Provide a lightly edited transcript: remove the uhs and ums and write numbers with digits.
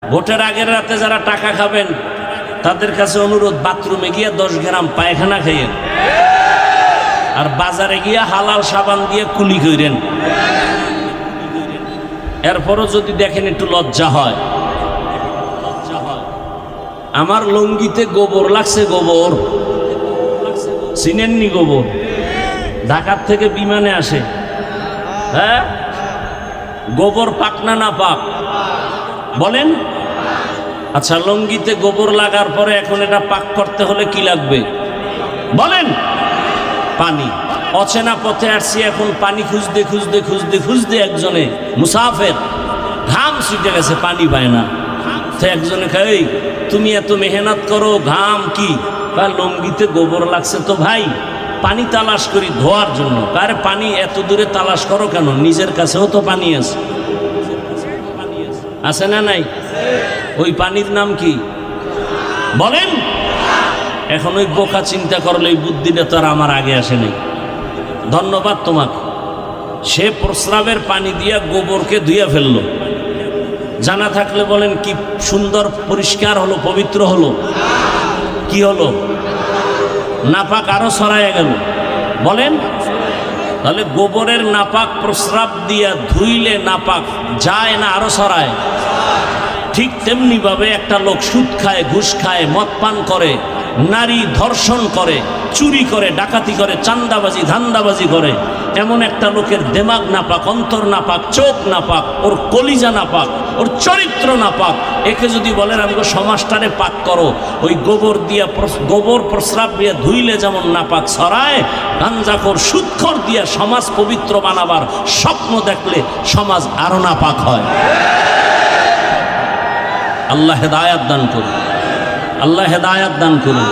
ভোটের আগের রাতে যারা টাকা খাবেন তাদের কাছে অনুরোধ, বাথরুমে গিয়ে 10 গ্রাম পায়খানা খাইয়েন, আর বাজারে গিয়ে হালাল সাবান দিয়ে কুলি করেন। এরপরও যদি দেখেন একটু লজ্জা হয়। আমার লুঙ্গিতে গোবর লাগছে, গোবর চিনেননি? গোবর ঢাকার থেকে বিমানে আসে। হ্যাঁ, গোবর পাক না না পাক বলেন? আচ্ছা, লুঙ্গিতে গোবর লাগার পরে এখন এটা পাক করতে হলে কি লাগবে বলেন? পানি। অচেনা পথে আসছি, এখন পানি খুঁজতে খুঁজতে খুঁজতে খুঁজতে একজনে মুসাফের ঘাম ছুটে গেছে, পানি পায় না। তো একজনে কয়, তুমি এত মেহনত করো, ঘাম কি? বা লুঙ্গিতে গোবর লাগছে তো ভাই, পানি তালাশ করি ধোয়ার জন্য। কার পানি এত দূরে তালাশ করো কেন? নিজের কাছেও তো পানি আছে, আছে না নাই? ওই পানির নাম কি বলেন? এখন ওই বোকা চিন্তা করলে ওই বুদ্ধিটা তো আর আমার আগে আসে নাই। ধন্যবাদ তোমাকে। সে প্রস্রাবের পানি দিয়া গোবরকে ধুইয়া ফেললো। জানা থাকলে বলেন কি সুন্দর পরিষ্কার হলো, পবিত্র হলো। কি হলো? নাপাক আরো ছড়াইয়া গেল বলেন? তাহলে গোবরের নাপাক প্রস্রাব দিয়া ধুইলে নাপাক যায় না আরো ছড়ায়? ঠিক তেমনি ভাবে একটা লোক সুদ খায়, ঘুষ খায়, মদ পান করে, নারী ধর্ষণ করে, চুরি করে, ডাকাতি করে, চান্দাবাজি ধান্দাবাজি করে, এমন একটা লোকের দেমাগ নাপাক, অন্তর নাপাক, চোখ নাপাক, ওর কলিজা নাপাক, ওর চরিত্র নাপাক। একে যদি বলেন আমাকে সমাজটারে পাক করো, ওই গোবর দিয়া গোবর প্রস্রাব দিয়ে ধুইলে যেমন নাপাক ছড়ায়, গাঞ্জাখোর সুদখোর দিয়া সমাজ পবিত্র বানাবার স্বপ্ন দেখলে সমাজ আরো নাপাক হয়। আল্লাহ হেদায়াত দান করুন, আল্লাহ হেদায়াত দান করুন।